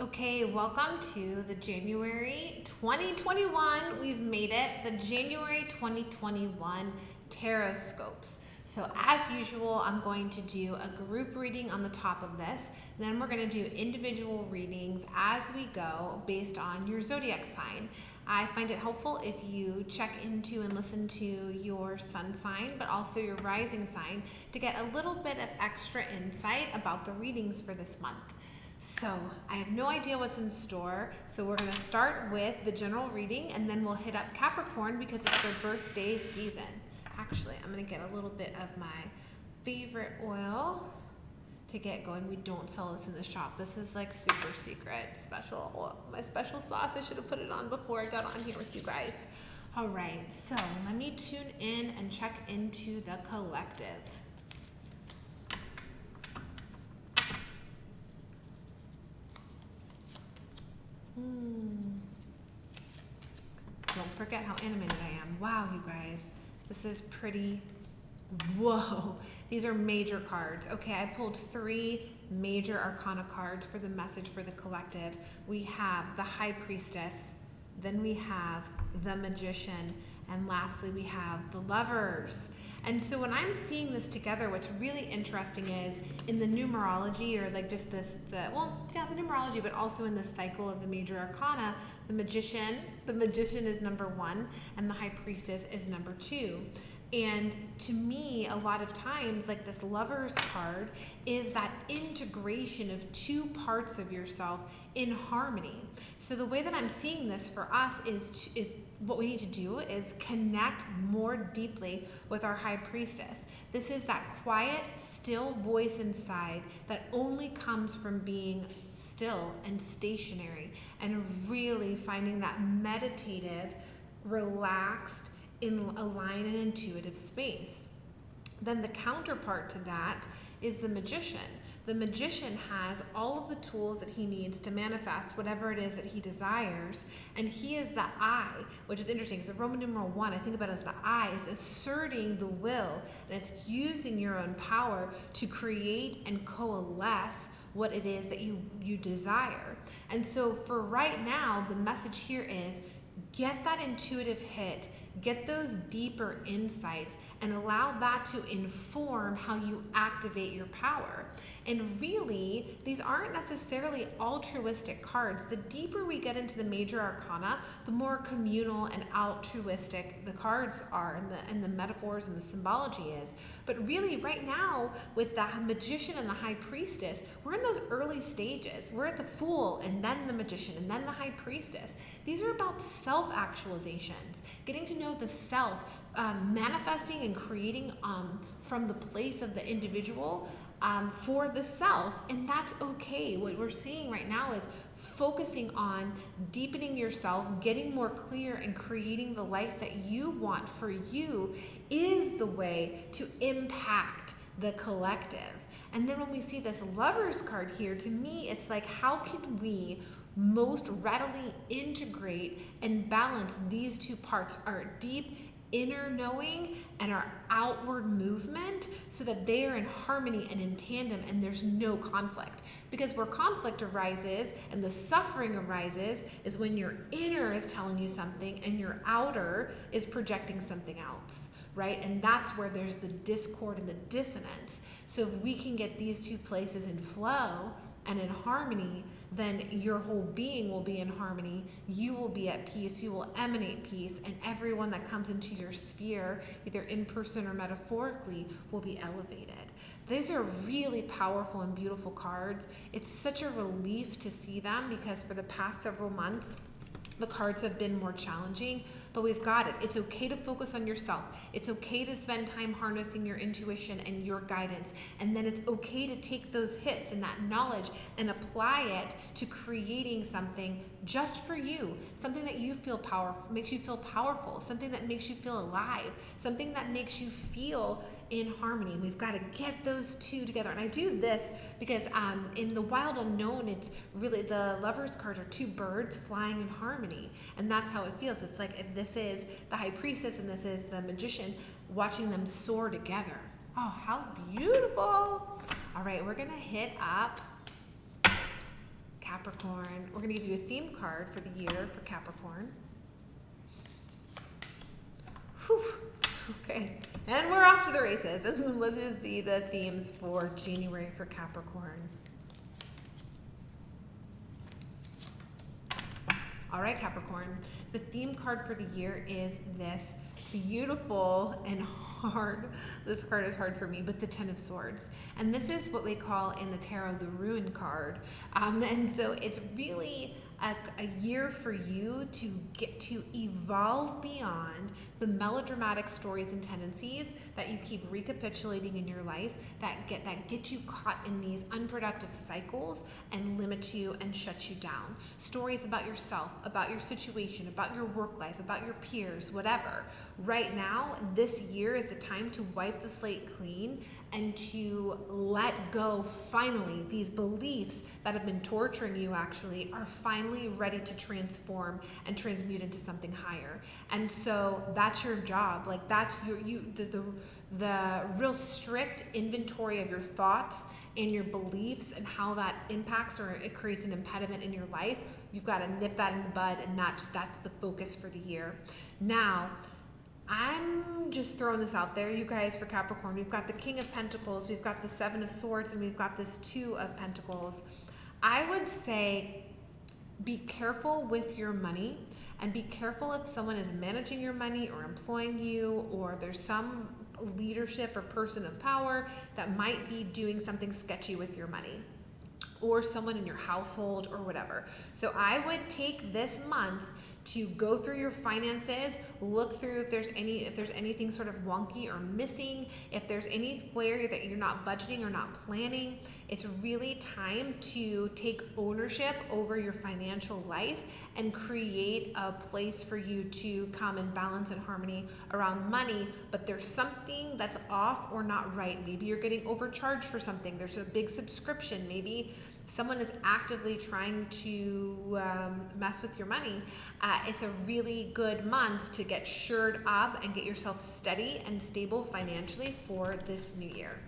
Okay, welcome to the January 2021. We've made it, the January 2021 Tarotscopes. So as usual, I'm going to do a group reading on the top of this. Then we're going to do individual readings as we go based on your zodiac sign. I find it helpful if you check into and listen to your sun sign, but also your rising sign to get a little bit of extra insight about the readings for this month. So I have no idea what's in store. So we're going to start with the general reading and then we'll hit up Capricorn because it's their birthday season. Actually, I'm going to get a little bit of my favorite oil to get going. We don't sell this in the shop. This is like super secret special oil. My special sauce. I should have put it on before I got on here with you guys. All right, so let me tune in and check into the collective. Don't forget how animated I am. Wow, you guys, this is pretty, whoa. These are major cards. Okay, I pulled 3 major arcana cards for the message for the collective. We have the High Priestess, then we have the Magician, and lastly we have the Lovers. And so when I'm seeing this together, what's really interesting is in the numerology, or like just the numerology, but also in the cycle of the major arcana, the magician is number 1 and the High Priestess is number 2. And to me, a lot of times, like this Lover's card is that integration of 2 parts of yourself in harmony. So the way that I'm seeing this for us is what we need to do is connect more deeply with our High Priestess. This is that quiet, still voice inside that only comes from being still and stationary and really finding that meditative, relaxed, in a line and intuitive space. Then the counterpart to that is the Magician. The Magician has all of the tools that he needs to manifest whatever it is that he desires, and he is the I, which is interesting because the Roman numeral 1, I think about it as the I, is asserting the will, and it's using your own power to create and coalesce what it is that you desire. And so for right now, the message here is get that intuitive hit, get those deeper insights, and allow that to inform how you activate your power. And really, these aren't necessarily altruistic cards. The deeper we get into the major arcana, the more communal and altruistic the cards are, and the metaphors and the symbology is. But really, right now, with the Magician and the High Priestess, we're in those early stages. We're at the Fool, and then the Magician, and then the High Priestess. These are about self-actualizations, getting to know the self, manifesting and creating from the place of the individual for the self, and that's okay. What we're seeing right now is focusing on deepening yourself, getting more clear, and creating the life that you want for you is the way to impact the collective. And then when we see this Lover's card here, to me, it's like, how can we most readily integrate and balance these 2 parts, our deep inner knowing and our outward movement, so that they are in harmony and in tandem and there's no conflict. Because where conflict arises and the suffering arises is when your inner is telling you something and your outer is projecting something else, right? And that's where there's the discord and the dissonance. So if we can get these 2 places in flow and in harmony, then your whole being will be in harmony. You will be at peace. You will emanate peace. And everyone that comes into your sphere, either in person or metaphorically, will be elevated. These are really powerful and beautiful cards. It's such a relief to see them because for the past several months, the cards have been more challenging, but we've got it. It's okay to focus on yourself. It's okay to spend time harnessing your intuition and your guidance. And then it's okay to take those hits and that knowledge and apply it to creating something just for you. Something that you feel powerful, makes you feel powerful. Something that makes you feel alive. Something that makes you feel in harmony. We've got to get those 2 together. And I do this because in the wild unknown, it's really the Lover's cards are 2 birds flying in harmony. And that's how it feels. It's like if this is the High Priestess and this is the Magician, watching them soar together. Oh, how beautiful. All right, we're going to hit up Capricorn. Capricorn. We're going to give you a theme card for the year for Capricorn. Whew. Okay, and we're off to the races. And let's just see the themes for January for Capricorn. All right, Capricorn. The theme card for the year is this beautiful and hard. This card is hard for me, but the Ten of Swords. And this is what they call in the tarot the Ruin card. And so it's really a year for you to get to evolve beyond the melodramatic stories and tendencies that you keep recapitulating in your life that get you caught in these unproductive cycles and limit you and shut you down. Stories about yourself, about your situation, about your work life, about your peers, whatever. Right now, this year is the time to wipe the slate clean and to let go, finally, these beliefs that have been torturing you actually are finally ready to transform and transmute into something higher. And so that's your job. Like that's the real strict inventory of your thoughts and your beliefs and how that impacts or it creates an impediment in your life. You've got to nip that in the bud, and that's the focus for the year. Now, I'm just throwing this out there, you guys, for Capricorn. We've got the King of Pentacles, we've got the Seven of Swords, and we've got this Two of Pentacles. I would say be careful with your money, and be careful if someone is managing your money or employing you, or there's some leadership or person of power that might be doing something sketchy with your money, or someone in your household or whatever. So I would take this month to go through your finances, look through if there's anything sort of wonky or missing, if there's anywhere that you're not budgeting or not planning. It's really time to take ownership over your financial life and create a place for you to come in balance and harmony around money. But there's something that's off or not right. Maybe you're getting overcharged for something. There's a big subscription. Maybe someone is actively trying to mess with your money. It's a really good month to get shored up and get yourself steady and stable financially for this new year.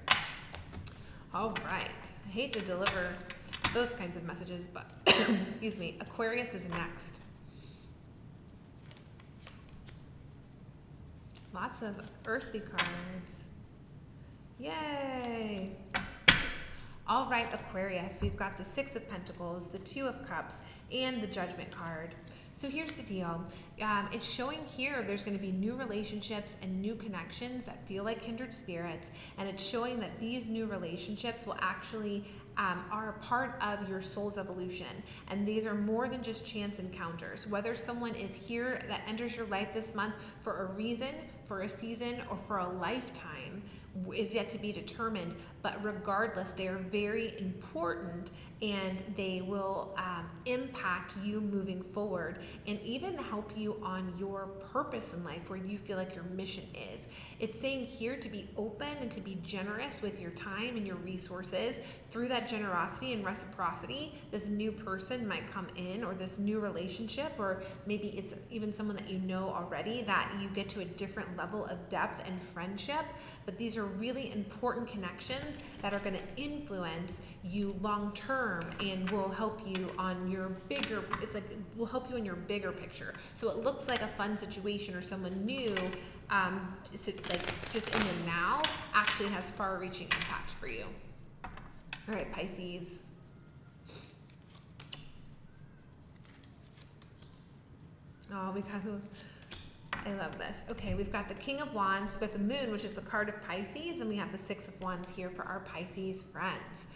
All right. I hate to deliver those kinds of messages, but excuse me. Aquarius is next. Lots of earthly cards. Yay! All right, Aquarius, we've got the Six of Pentacles, the Two of Cups, and the Judgment card. So here's the deal. It's showing here there's going to be new relationships and new connections that feel like kindred spirits, and it's showing that these new relationships will actually are a part of your soul's evolution, and these are more than just chance encounters. Whether someone is here that enters your life this month for a reason, for a season, or for a lifetime is yet to be determined, but regardless, they are very important, and they will impact you moving forward and even help you on your purpose in life, where you feel like your mission is. It's saying here to be open and to be generous with your time and your resources. Through that generosity and reciprocity, this new person might come in, or this new relationship, or maybe it's even someone that you know already, that you get to a different level of depth and friendship. But these are really important connections that are going to influence you long term and will help you on your bigger, will help you in your bigger picture. So it looks like a fun situation, or someone new, like just in the now, actually has far-reaching impact for you. All right, Pisces. Oh, I love this. Okay, we've got the King of Wands, we've got the Moon, which is the card of Pisces, and we have the Six of Wands here for our Pisces friends.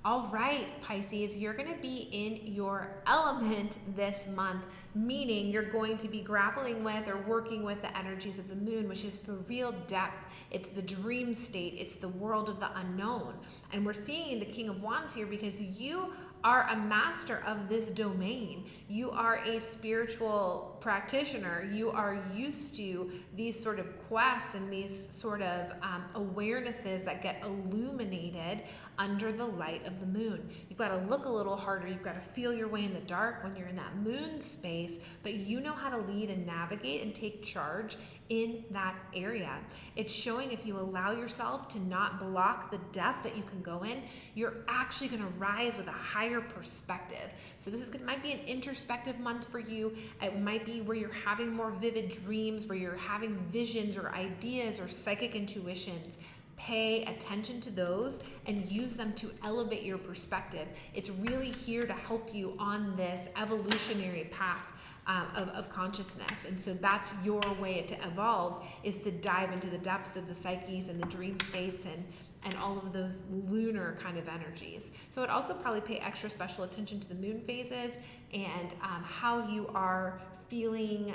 All right, Pisces, you're going to be in your element this month, meaning you're going to be grappling with or working with the energies of the moon, which is the real depth. It's the dream state. It's the world of the unknown. And we're seeing the King of Wands here because you are a master of this domain. You are a spiritual practitioner. You are used to these sort of quests and these sort of awarenesses that get illuminated under the light of the moon. You've got to look a little harder. You've got to feel your way in the dark when you're in that moon space, but you know how to lead and navigate and take charge in that area. It's showing if you allow yourself to not block the depth that you can go in, you're actually going to rise with a higher higher perspective. So this might be an introspective month for you. It might be where you're having more vivid dreams, where you're having visions or ideas or psychic intuitions. Pay attention to those and use them to elevate your perspective. It's really here to help you on this evolutionary path of consciousness. And so that's your way to evolve, is to dive into the depths of the psyches and the dream states and all of those lunar kind of energies. So I'd also probably pay extra special attention to the moon phases and how you are feeling,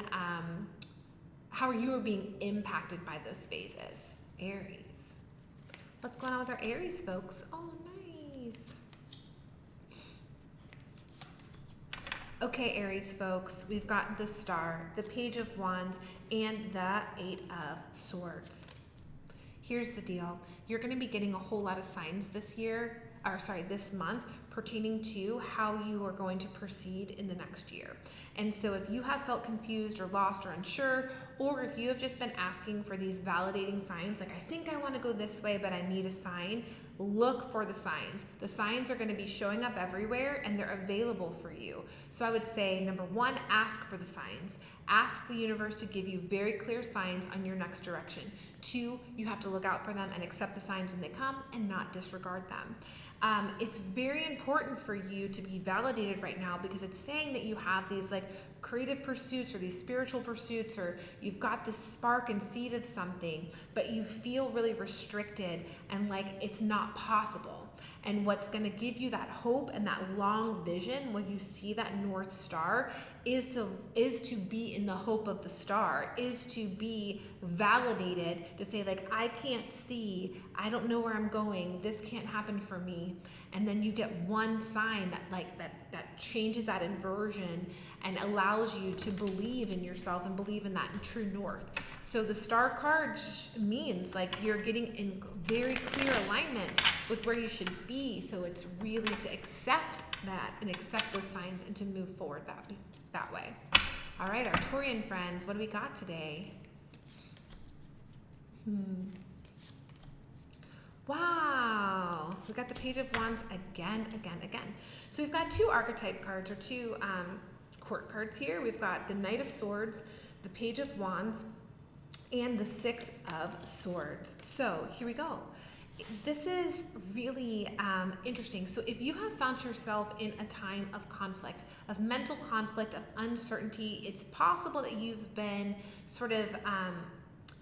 how you are being impacted by those phases. Aries. What's going on with our Aries folks? Oh, nice. Okay, Aries folks, we've got the Star, the Page of Wands, and the Eight of Swords. Here's the deal. You're going to be getting a whole lot of signs this month pertaining to how you are going to proceed in the next year. And so if you have felt confused or lost or unsure, or if you have just been asking for these validating signs, like I think I want to go this way, but I need a sign, look for the signs. The signs are going to be showing up everywhere and they're available for you. So I would say, number one, ask for the signs. Ask the universe to give you very clear signs on your next direction. Two, you have to look out for them and accept the signs when they come and not disregard them. It's very important for you to be validated right now because it's saying that you have these like creative pursuits or these spiritual pursuits, or you've got this spark and seed of something, but you feel really restricted and like it's not possible. And what's going to give you that hope and that long vision when you see that North Star is to be in the hope of the star, is to be validated, to say like, I can't see, I don't know where I'm going, this can't happen for me. And then you get one sign that changes that inversion and allows you to believe in yourself and believe in that true north. So the star card means like you're getting in very clear alignment with where you should be. So it's really to accept that and accept those signs and to move forward that way. All right, our Taurian friends, what do we got today? Wow, we got the Page of Wands again. So we've got two archetype cards, or two court cards here. We've got the Knight of Swords, the Page of Wands, and the Six of Swords. So here we go. This is really interesting. So if you have found yourself in a time of conflict, of mental conflict, of uncertainty, it's possible that you've been sort of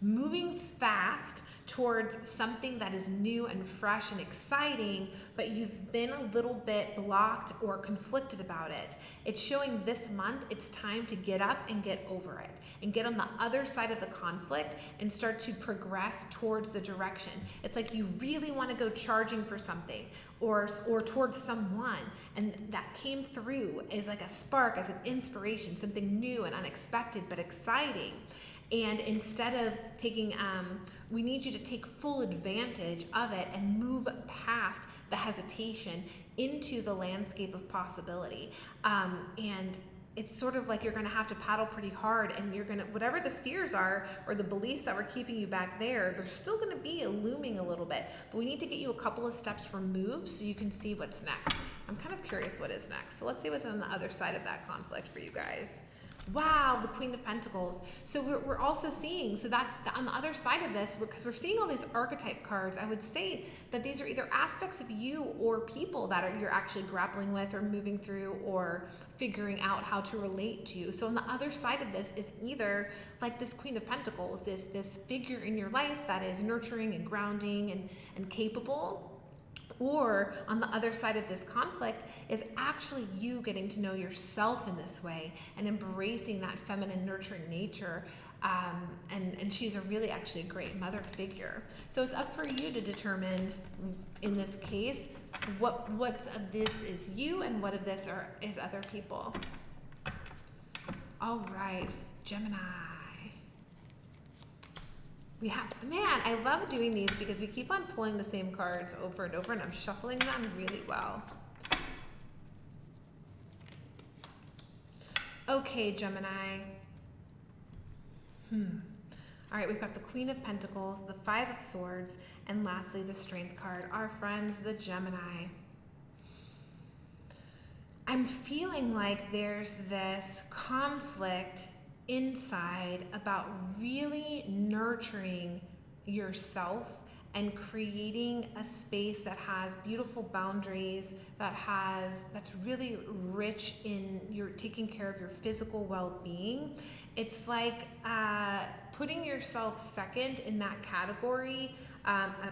moving fast towards something that is new and fresh and exciting, but you've been a little bit blocked or conflicted about it. It's showing this month it's time to get up and get over it and get on the other side of the conflict and start to progress towards the direction. It's like you really want to go charging for something or towards someone, and that came through as like a spark, as an inspiration, something new and unexpected but exciting. And instead of taking, we need you to take full advantage of it and move past the hesitation into the landscape of possibility. And it's sort of like you're gonna have to paddle pretty hard, and you're gonna, whatever the fears are or the beliefs that were keeping you back there, they're still gonna be looming a little bit. But we need to get you a couple of steps removed so you can see what's next. I'm kind of curious what is next. So let's see what's on the other side of that conflict for you guys. Wow, the Queen of Pentacles. So we're also seeing, so that's on the other side of this, because we're seeing all these archetype cards. I would say that these are either aspects of you or people that you're actually grappling with or moving through or figuring out how to relate to. So on the other side of this is either like this Queen of Pentacles, this figure in your life that is nurturing and grounding and capable. Or on the other side of this conflict is actually you getting to know yourself in this way and embracing that feminine nurturing nature. And she's a really actually great mother figure. So it's up for you to determine, in this case, what's of this is you and what of this is other people. All right, Gemini. We have, man, I love doing these because we keep on pulling the same cards over and over, and I'm shuffling them really well. Okay, Gemini. All right, we've got the Queen of Pentacles, the Five of Swords, and lastly, the Strength card. Our friends, the Gemini. I'm feeling like there's this conflict inside about really nurturing yourself and creating a space that has beautiful boundaries, that's really rich in your taking care of your physical well-being. It's like putting yourself second in that category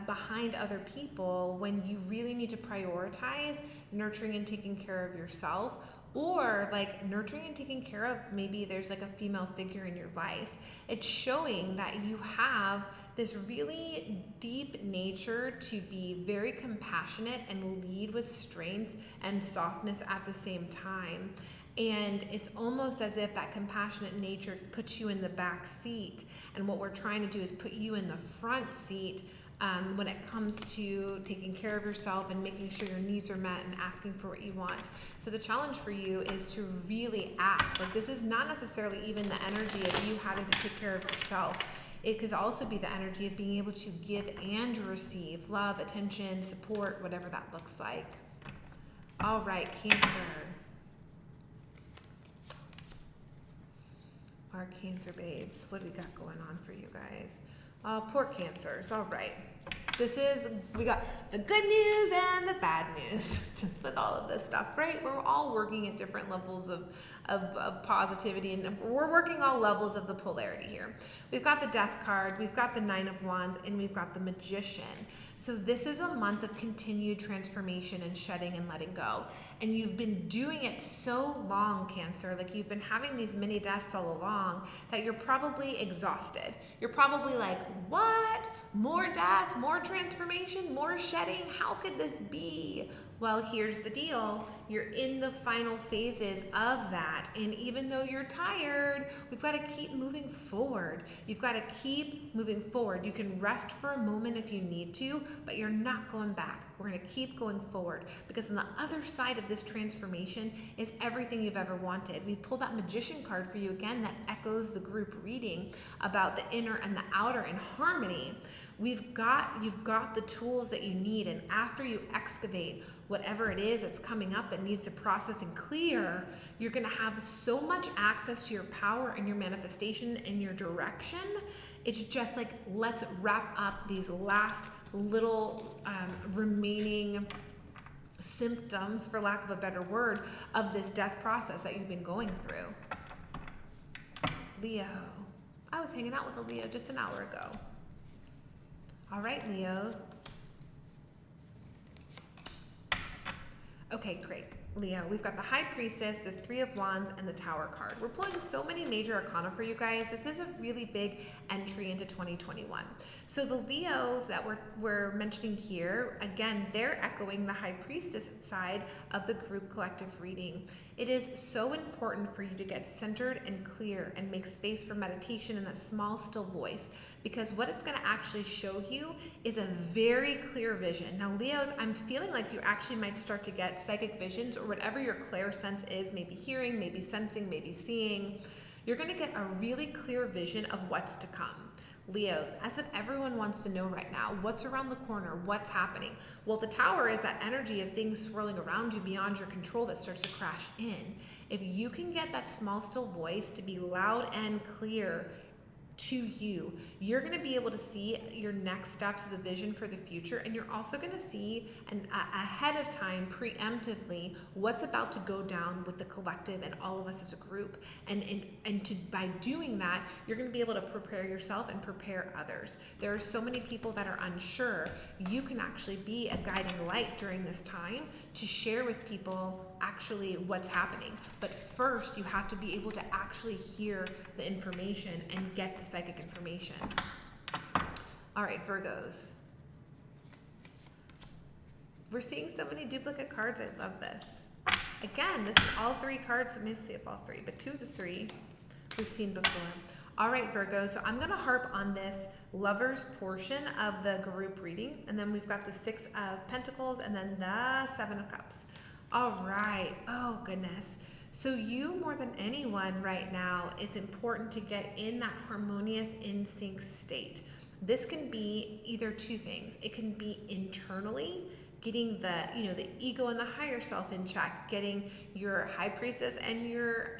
behind other people when you really need to prioritize nurturing and taking care of yourself, or like nurturing and taking care of, maybe there's like a female figure in your life. It's showing that you have this really deep nature to be very compassionate and lead with strength and softness at the same time. And it's almost as if that compassionate nature puts you in the back seat. And what we're trying to do is put you in the front seat when it comes to taking care of yourself and making sure your needs are met and asking for what you want. So the challenge for you is to really ask. Like, this is not necessarily even the energy of you having to take care of yourself. It could also be the energy of being able to give and receive love, attention, support, whatever that looks like. All right, Cancer. Our Cancer babes, what do we got going on for you guys? Poor Cancers. All right. We got the good news and the bad news, just with all of this stuff, right? We're all working at different levels of positivity, and we're working all levels of the polarity here. We've got the Death card, we've got the Nine of Wands, and we've got the Magician. So this is a month of continued transformation and shedding and letting go. And you've been doing it so long, Cancer, like you've been having these mini deaths all along, that you're probably exhausted. You're probably like, what? More death, more transformation, more shedding? How could this be? Well, here's the deal. You're in the final phases of that. And even though you're tired, we've got to keep moving forward. You've got to keep moving forward. You can rest for a moment if you need to, but you're not going back. We're going to keep going forward, because on the other side of this transformation is everything you've ever wanted. We pulled that Magician card for you again that echoes the group reading about the inner and the outer in harmony. You've got the tools that you need, and after you excavate whatever it is that's coming up that needs to process and clear, you're going to have so much access to your power and your manifestation and your direction. It's just like, let's wrap up these last little remaining symptoms, for lack of a better word, of this death process that you've been going through. Leo. I was hanging out with a Leo just an hour ago. All right, Leo. Okay, great. Leo, we've got the High Priestess, the Three of Wands, and the Tower card. We're pulling so many major arcana for you guys. This is a really big entry into 2021. So the Leos that we're mentioning here, again, they're echoing the High Priestess side of the group collective reading. It is so important for you to get centered and clear and make space for meditation and that small, still voice, because what it's going to actually show you is a very clear vision. Now, Leos, I'm feeling like you actually might start to get psychic visions, or whatever your clairsense is, maybe hearing, maybe sensing, maybe seeing. You're going to get a really clear vision of what's to come. Leos, that's what everyone wants to know right now. What's around the corner? What's happening? Well, the Tower is that energy of things swirling around you beyond your control that starts to crash in. If you can get that small, still voice to be loud and clear to you, you're going to be able to see your next steps as a vision for the future, and you're also going to see ahead of time, preemptively, what's about to go down with the collective and all of us as a group. By doing that, you're going to be able to prepare yourself and prepare others. There are so many people that are unsure. You can actually be a guiding light during this time to share with people actually what's happening. But first, you have to be able to actually hear the information and get the psychic information. All right, Virgos. We're seeing so many duplicate cards. I love this. Again, this is all three cards. Let me see if all three, but two of the three we've seen before. All right, Virgo. So I'm going to harp on this Lovers portion of the group reading, and then we've got the Six of Pentacles, and then the Seven of Cups. All right. Oh, goodness. So you, more than anyone right now, it's important to get in that harmonious, in sync state. This can be either two things. It can be internally, getting the, you know, the ego and the higher self in check, getting your high priestess and your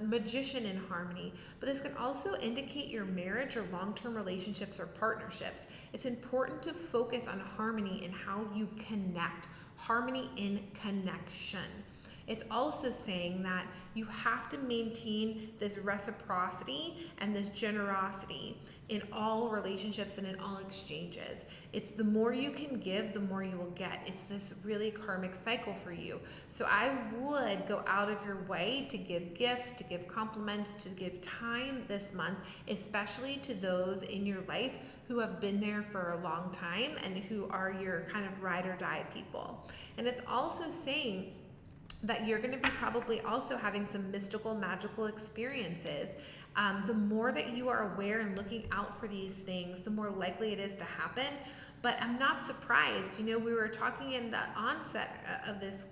magician in harmony. But this can also indicate your marriage or long-term relationships or partnerships. It's important to focus on harmony in how you connect, harmony in connection. It's also saying that you have to maintain this reciprocity and this generosity in all relationships and in all exchanges. It's the more you can give, the more you will get. It's this really karmic cycle for you. So I would go out of your way to give gifts, to give compliments, to give time this month, especially to those in your life who have been there for a long time and who are your kind of ride or die people. And it's also saying that you're going to be probably also having some mystical, magical experiences. The more that you are aware and looking out for these things, the more likely it is to happen. But I'm not surprised. You know, we were talking in the onset of this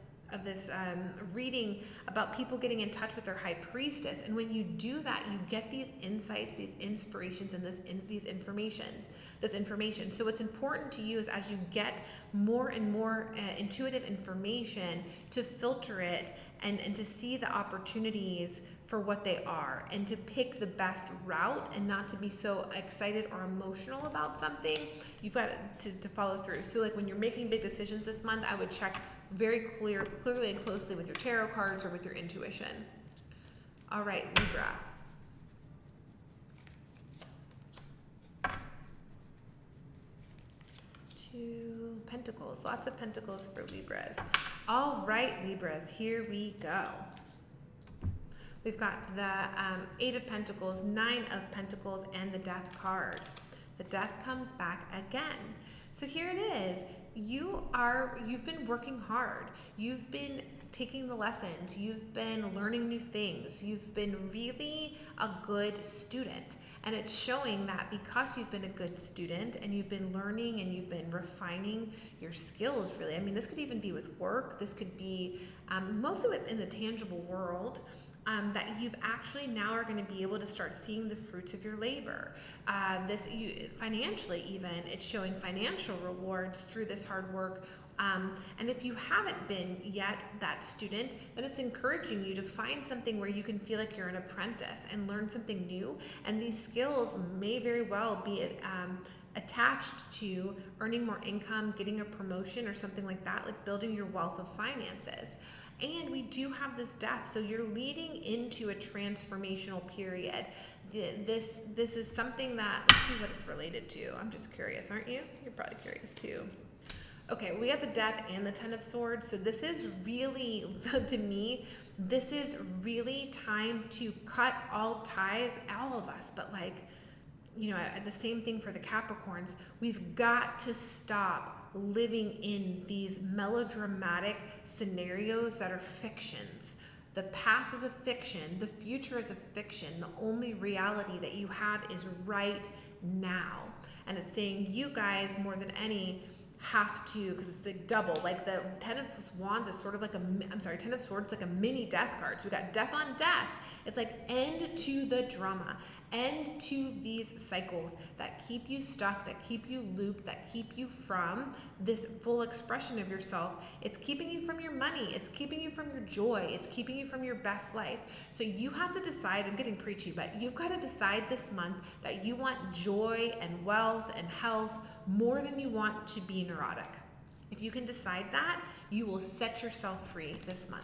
reading about people getting in touch with their high priestess, and when you do that, you get these insights, these inspirations, and this information. So it's important to use as you get more and more intuitive information to filter it and to see the opportunities for what they are, and to pick the best route and not to be so excited or emotional about something. You've got to follow through. So like when you're making big decisions this month, I would check very clearly and closely with your tarot cards or with your intuition. All right, Libra. Two Pentacles, lots of Pentacles for Libras. All right, Libras, here we go. We've got the Eight of Pentacles, Nine of Pentacles, and the Death card. The Death comes back again. So here it is. You've been working hard. You've been taking the lessons. You've been learning new things. You've been really a good student. And it's showing that because you've been a good student and you've been learning and you've been refining your skills, really. I mean, this could even be with work. This could be mostly within the tangible world. That you've actually now are going to be able to start seeing the fruits of your labor. Financially even, it's showing financial rewards through this hard work. And if you haven't been yet that student, then it's encouraging you to find something where you can feel like you're an apprentice and learn something new. And these skills may very well be attached to earning more income, getting a promotion or something like that, like building your wealth of finances. And we do have this death, so you're leading into a transformational period. This is something that, let's see what it's related to. I'm just curious, aren't you? You're probably curious too. Okay, we got the Death and the Ten of Swords. So this is really, to me, this is really time to cut all ties, all of us, but like, you know, the same thing for the Capricorns. We've got to stop living in these melodramatic scenarios that are fictions. The past is a fiction. The future is a fiction. The only reality that you have is right now. And it's saying you guys, more than any, have to, because it's like double, like the Ten of Wands is sort of like Ten of Swords is like a mini death card. So we got death on death. It's like end to the drama, end to these cycles that keep you stuck, that keep you looped, that keep you from this full expression of yourself. It's keeping you from your money. It's keeping you from your joy. It's keeping you from your best life. So you have to decide, I'm getting preachy, but you've got to decide this month that you want joy and wealth and health more than you want to be neurotic. If you can decide that, you will set yourself free this month.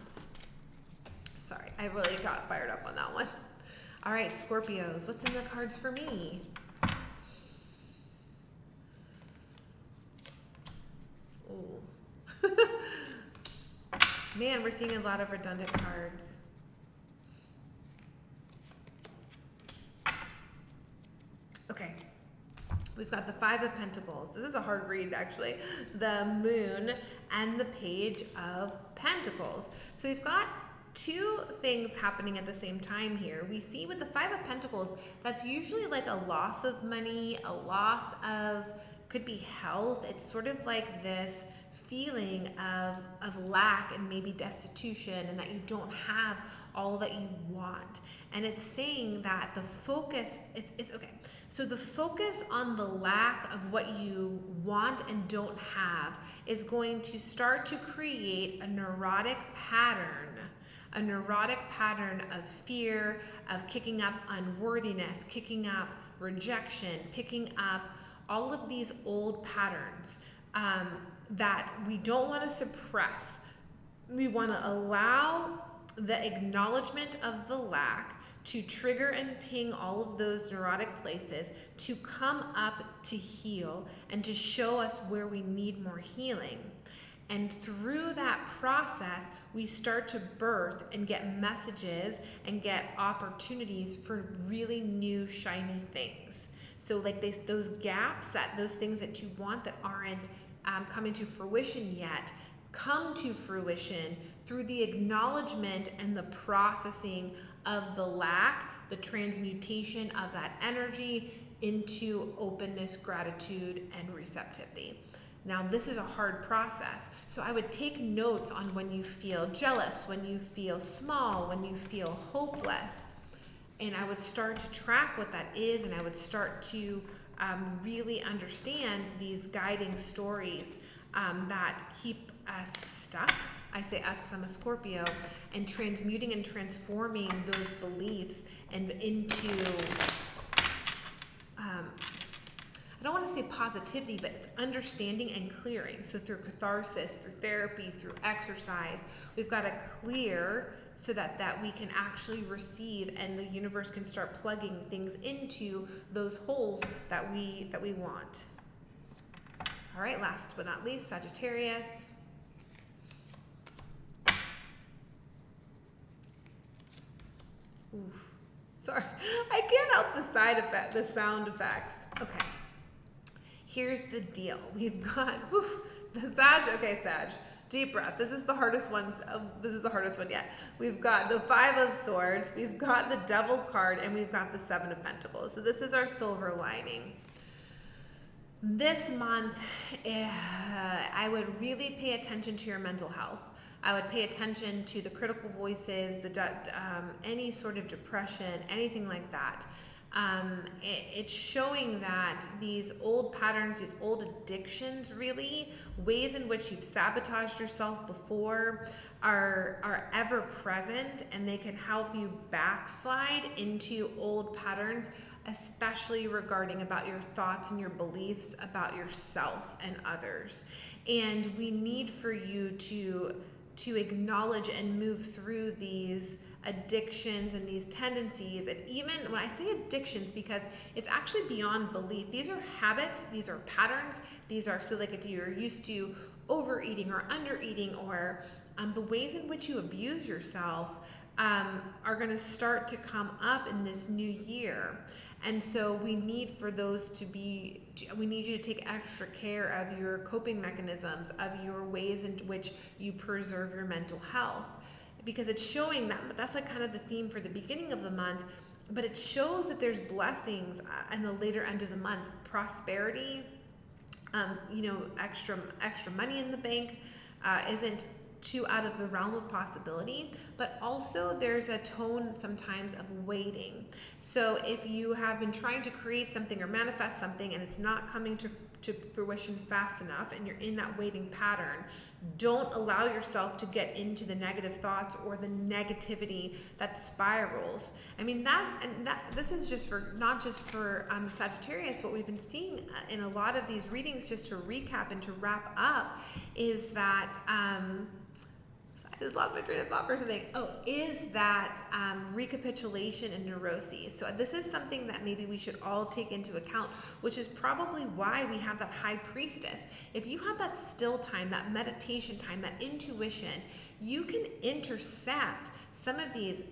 Sorry, I really got fired up on that one. All right, Scorpios, what's in the cards for me? Ooh. Man, we're seeing a lot of redundant cards. Okay. We've got the Five of Pentacles. This is a hard read, actually. The Moon and the Page of Pentacles. So we've got two things happening at the same time here. We see with the Five of Pentacles, that's usually like a loss of money, a loss of, could be health. It's sort of like this feeling of lack and maybe destitution, and that you don't have all that you want. And it's saying that the focus, it's okay. So the focus on the lack of what you want and don't have is going to start to create a neurotic pattern of fear, of kicking up unworthiness, kicking up rejection, picking up all of these old patterns that we don't want to suppress. We want to allow the acknowledgement of the lack to trigger and ping all of those neurotic places to come up to heal and to show us where we need more healing. And through that process, we start to birth and get messages and get opportunities for really new, shiny things. So like those gaps, those things that you want that aren't coming to fruition yet, come to fruition through the acknowledgement and the processing of the lack, the transmutation of that energy into openness, gratitude, and receptivity. Now, this is a hard process. So I would take notes on when you feel jealous, when you feel small, when you feel hopeless. And I would start to track what that is, and I would start to really understand these guiding stories that keep us stuck. I say us because I'm a Scorpio, and transmuting and transforming those beliefs and into, I don't want to say positivity, but it's understanding and clearing. So through catharsis, through therapy, through exercise, we've got to clear so that we can actually receive, and the universe can start plugging things into those holes that we want. All right, last but not least, Sagittarius. Oof. Sorry, I can't help the sound effects. Okay, here's the deal. We've got the Sag. Okay, Sag, deep breath. This is the hardest one. This is the hardest one yet. We've got the Five of Swords. We've got the Devil card, and we've got the Seven of Pentacles. So this is our silver lining. This month, I would really pay attention to your mental health. I would pay attention to the critical voices, any sort of depression, anything like that. It's showing that these old patterns, these old addictions, really, ways in which you've sabotaged yourself before, are ever present, and they can help you backslide into old patterns, especially regarding about your thoughts and your beliefs about yourself and others. And we need for you to acknowledge and move through these addictions and these tendencies. And even when I say addictions, because it's actually beyond belief, these are habits, these are patterns, these are, so like if you're used to overeating or undereating, or the ways in which you abuse yourself are going to start to come up in this new year. And so we need for those we need you to take extra care of your coping mechanisms, of your ways in which you preserve your mental health. Because it's showing that's like kind of the theme for the beginning of the month, but it shows that there's blessings in the later end of the month, prosperity, extra money in the bank isn't too out of the realm of possibility, but also there's a tone sometimes of waiting. So if you have been trying to create something or manifest something and it's not coming to fruition fast enough, and you're in that waiting pattern, don't allow yourself to get into the negative thoughts or the negativity that spirals. I mean, this is just not just for Sagittarius. What we've been seeing in a lot of these readings, just to recap and to wrap up, is that I just lost my train of thought for something. Is that recapitulation and neuroses. So this is something that maybe we should all take into account, which is probably why we have that high priestess. If you have that still time, that meditation time, that intuition, you can intercept some of these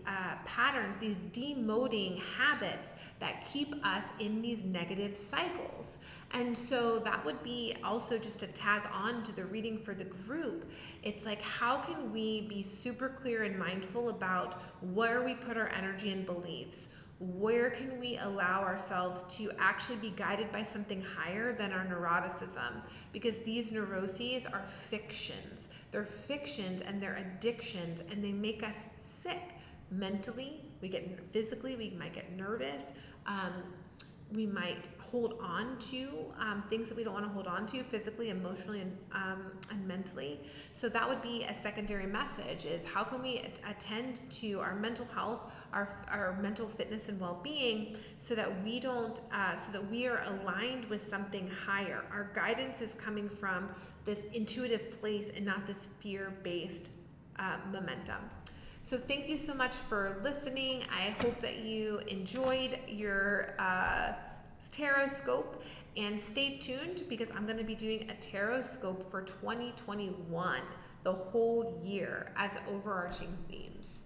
patterns, these demoting habits that keep us in these negative cycles. And so that would be also just to tag on to the reading for the group. It's like, how can we be super clear and mindful about where we put our energy and beliefs? Where can we allow ourselves to actually be guided by something higher than our neuroticism? Because these neuroses are fictions. They're fictions and they're addictions, and they make us sick mentally. We get physically, we might get nervous. We might hold on to things that we don't want to hold on to physically, emotionally, and mentally. So that would be a secondary message, is how can we attend to our mental health, our mental fitness and well-being, so that we don't, so that we are aligned with something higher. Our guidance is coming from this intuitive place and not this fear-based momentum. So thank you so much for listening. I hope that you enjoyed your Tarotscope, and stay tuned because I'm going to be doing a Tarotscope for 2021, the whole year, as overarching themes.